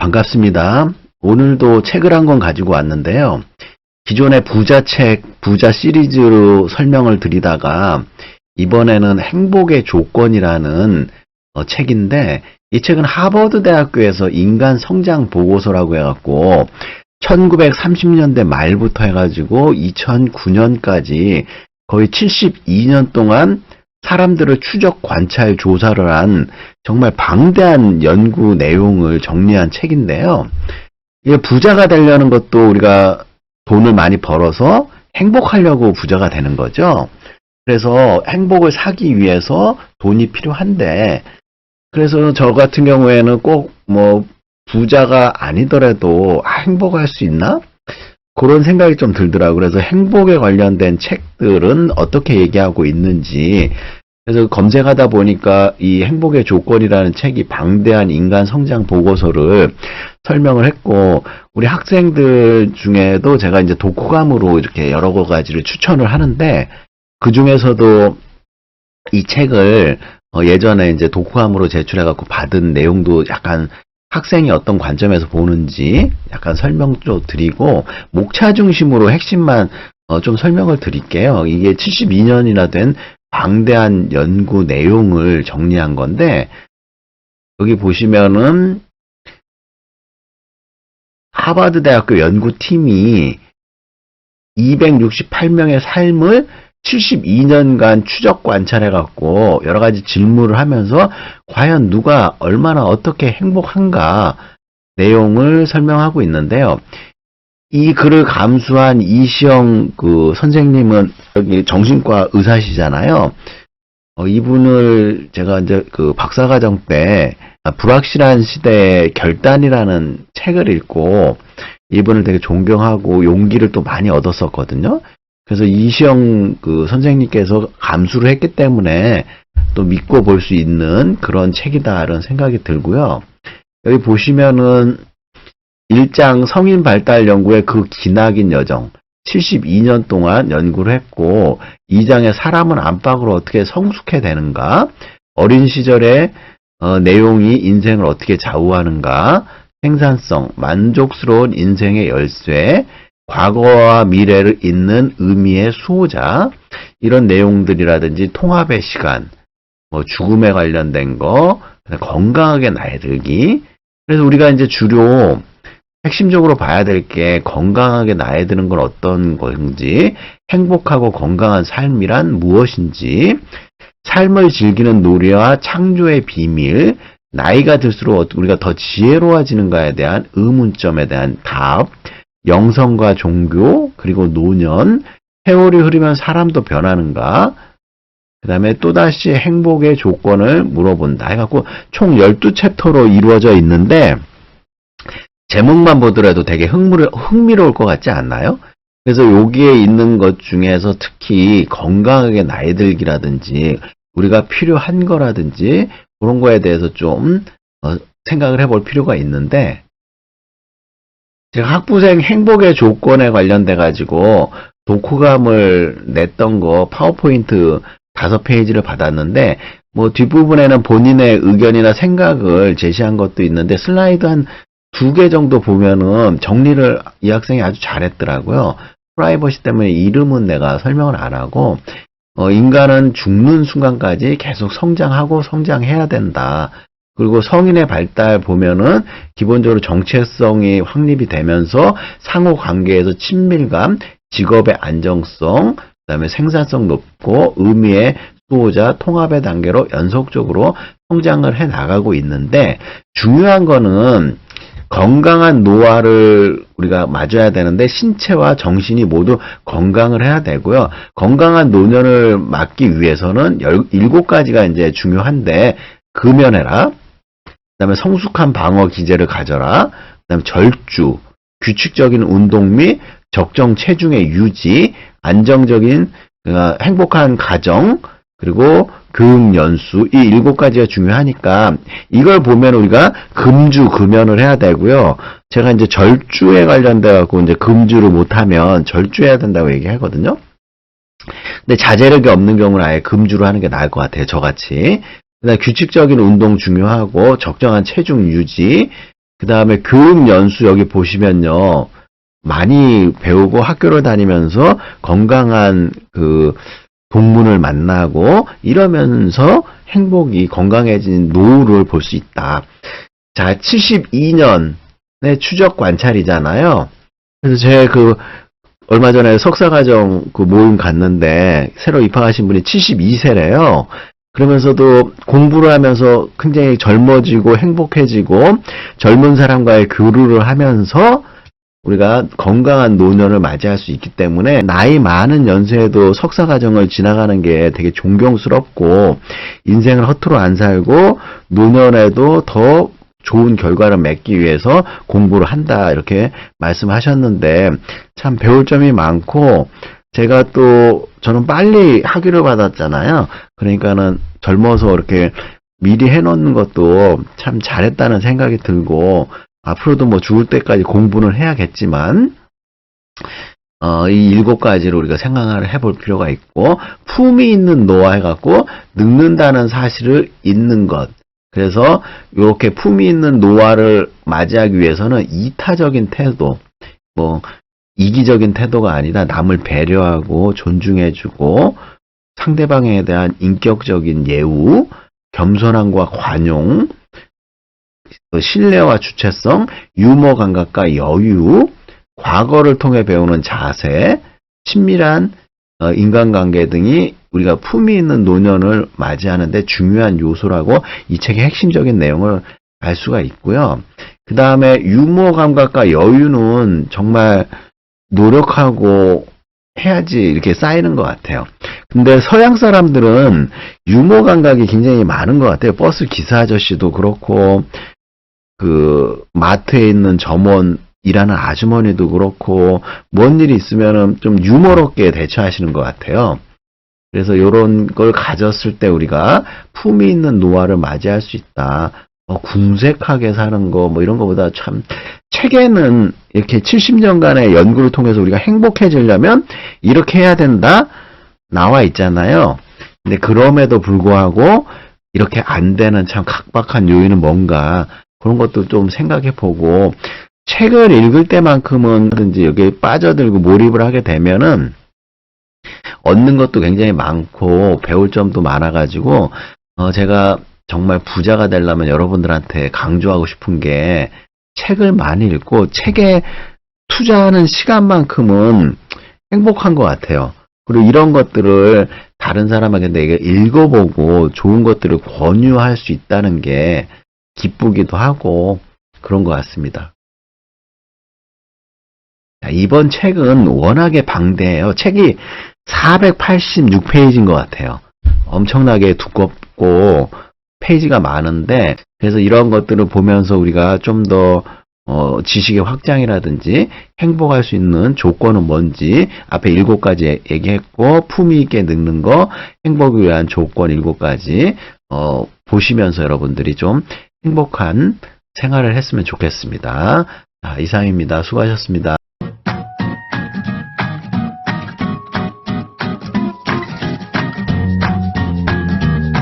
반갑습니다. 오늘도 책을 한 권 가지고 왔는데요. 기존의 부자책, 부자 시리즈로 설명을 드리다가 이번에는 행복의 조건이라는 책인데, 이 책은 하버드 대학교에서 인간 성장 보고서라고 해갖고 1930년대 말부터 해가지고 2009년까지 거의 72년 동안 사람들을 추적, 관찰, 조사를 한 정말 방대한 연구 내용을 정리한 책인데요. 이게 부자가 되려는 것도 우리가 돈을 많이 벌어서 행복하려고 부자가 되는 거죠. 그래서 행복을 사기 위해서 돈이 필요한데, 그래서 저 같은 경우에는 꼭 부자가 아니더라도 행복할 수 있나? 그런 생각이 좀 들더라고요. 그래서 행복에 관련된 책들은 어떻게 얘기하고 있는지, 그래서 검색하다 보니까 이 행복의 조건이라는 책이 방대한 인간 성장 보고서를 설명을 했고, 우리 학생들 중에도 제가 이제 독후감으로 이렇게 여러 가지를 추천을 하는데, 그 중에서도 이 책을 예전에 이제 독후감으로 제출해갖고 받은 내용도 약간 학생이 어떤 관점에서 보는지 약간 설명 좀 드리고, 목차 중심으로 핵심만 좀 설명을 드릴게요. 이게 72년이나 된 방대한 연구 내용을 정리한 건데, 여기 보시면은 하버드 대학교 연구팀이 268명의 삶을 72년간 추적 관찰해갖고 여러 가지 질문을 하면서 과연 누가 얼마나 어떻게 행복한가 내용을 설명하고 있는데요. 이 글을 감수한 이시영 선생님은 여기 정신과 의사시잖아요. 이분을 제가 이제 박사과정 때 불확실한 시대의 결단이라는 책을 읽고 이분을 되게 존경하고 용기를 또 많이 얻었었거든요. 그래서 이시영 선생님께서 감수를 했기 때문에 또 믿고 볼 수 있는 그런 책이다 이런 생각이 들고요. 여기 보시면은 1장 성인 발달 연구의 그 기나긴 여정 72년 동안 연구를 했고, 2장에 사람은 안팎으로 어떻게 성숙해 되는가, 어린 시절의 내용이 인생을 어떻게 좌우하는가, 생산성, 만족스러운 인생의 열쇠, 과거와 미래를 잇는 의미의 수호자, 이런 내용들이라든지 통합의 시간, 죽음에 관련된 거, 건강하게 나이 들기. 그래서 우리가 이제 주로 핵심적으로 봐야 될 게 건강하게 나이 드는 건 어떤 건지, 행복하고 건강한 삶이란 무엇인지, 삶을 즐기는 놀이와 창조의 비밀, 나이가 들수록 우리가 더 지혜로워지는가에 대한 의문점에 대한 답, 영성과 종교, 그리고 노년, 세월이 흐르면 사람도 변하는가, 그 다음에 또다시 행복의 조건을 물어본다 해갖고 총 12챕터로 이루어져 있는데, 제목만 보더라도 되게 흥미로울 것 같지 않나요? 그래서 여기에 있는 것 중에서 특히 건강하게 나이 들기라든지 우리가 필요한 거라든지 그런 거에 대해서 좀 생각을 해볼 필요가 있는데, 제가 학부생 행복의 조건에 관련돼 가지고 독후감을 냈던 거 파워포인트 5페이지를 받았는데, 뒷부분에는 본인의 의견이나 생각을 제시한 것도 있는데, 슬라이드 한 2개 정도 보면은 정리를 이 학생이 아주 잘했더라고요. 프라이버시 때문에 이름은 내가 설명을 안 하고, 인간은 죽는 순간까지 계속 성장하고 성장해야 된다. 그리고 성인의 발달 보면은 기본적으로 정체성이 확립이 되면서 상호 관계에서 친밀감, 직업의 안정성, 그다음에 생산성 높고 의미의 수호자, 통합의 단계로 연속적으로 성장을 해 나가고 있는데, 중요한 거는 건강한 노화를 우리가 맞아야 되는데 신체와 정신이 모두 건강을 해야 되고요. 건강한 노년을 맞기 위해서는 7가지가 이제 중요한데, 금연해라, 그다음에 성숙한 방어 기제를 가져라, 그다음에 절주, 규칙적인 운동 및 적정 체중의 유지, 안정적인 행복한 가정, 그리고 교육 연수, 이 7가지가 중요하니까 이걸 보면 우리가 금주금연을 해야 되고요. 제가 이제 절주에 관련돼 갖고 이제 금주를 못하면 절주해야 된다고 얘기하거든요. 근데 자제력이 없는 경우는 아예 금주로 하는 게 나을 것 같아요. 저같이. 그다음에 규칙적인 운동 중요하고 적정한 체중 유지, 그 다음에 교육 연수 여기 보시면요. 많이 배우고 학교를 다니면서 건강한 그 동문을 만나고 이러면서 행복이 건강해진 노후를 볼 수 있다. 자, 72년의 추적 관찰이잖아요. 그래서 제 얼마 전에 석사과정 모임 갔는데 새로 입학하신 분이 72세래요. 그러면서도 공부를 하면서 굉장히 젊어지고 행복해지고 젊은 사람과의 교류를 하면서 우리가 건강한 노년을 맞이할 수 있기 때문에 나이 많은 연세에도 석사과정을 지나가는 게 되게 존경스럽고 인생을 허투루 안 살고 노년에도 더 좋은 결과를 맺기 위해서 공부를 한다 이렇게 말씀하셨는데 참 배울 점이 많고 제가 또 저는 빨리 학위를 받았잖아요. 그러니까는 젊어서 이렇게 미리 해놓는 것도 참 잘했다는 생각이 들고 앞으로도 뭐 죽을 때까지 공부는 해야겠지만 이 7가지로 우리가 생각을 해볼 필요가 있고 품이 있는 노화 해갖고 늙는다는 사실을 잊는 것. 그래서 이렇게 품이 있는 노화를 맞이하기 위해서는 이타적인 태도, 뭐 이기적인 태도가 아니라 남을 배려하고 존중해주고 상대방에 대한 인격적인 예우, 겸손함과 관용, 신뢰와 주체성, 유머 감각과 여유, 과거를 통해 배우는 자세, 친밀한 인간관계 등이 우리가 품이 있는 노년을 맞이하는 데 중요한 요소라고 이 책의 핵심적인 내용을 알 수가 있고요. 그 다음에 유머 감각과 여유는 정말 노력하고 해야지 이렇게 쌓이는 것 같아요. 근데 서양 사람들은 유머 감각이 굉장히 많은 것 같아요. 버스 기사 아저씨도 그렇고 마트에 있는 점원 일하는 아주머니도 그렇고 뭔 일이 있으면은 좀 유머롭게 대처하시는 것 같아요. 그래서 이런 걸 가졌을 때 우리가 품이 있는 노화를 맞이할 수 있다. 궁색하게 사는 거 뭐 이런 거보다 참 책에는 이렇게 70년간의 연구를 통해서 우리가 행복해지려면 이렇게 해야 된다 나와 있잖아요. 근데 그럼에도 불구하고 이렇게 안 되는 참 각박한 요인은 뭔가 그런 것도 좀 생각해 보고 책을 읽을 때만큼은 여기에 빠져들고 몰입을 하게 되면은 얻는 것도 굉장히 많고 배울 점도 많아가지고 제가 정말 부자가 되려면 여러분들한테 강조하고 싶은 게 책을 많이 읽고 책에 투자하는 시간만큼은 행복한 것 같아요. 그리고 이런 것들을 다른 사람에게 내가 읽어보고 좋은 것들을 권유할 수 있다는 게 기쁘기도 하고 그런 것 같습니다. 이번 책은 워낙에 방대해요. 책이 486페이지인 것 같아요. 엄청나게 두껍고 페이지가 많은데 그래서 이런 것들을 보면서 우리가 좀 더 지식의 확장이라든지 행복할 수 있는 조건은 뭔지 앞에 7가지 얘기했고 품위 있게 늙는 거 행복을 위한 조건 7가지 보시면서 여러분들이 좀 행복한 생활을 했으면 좋겠습니다. 이상입니다. 수고하셨습니다.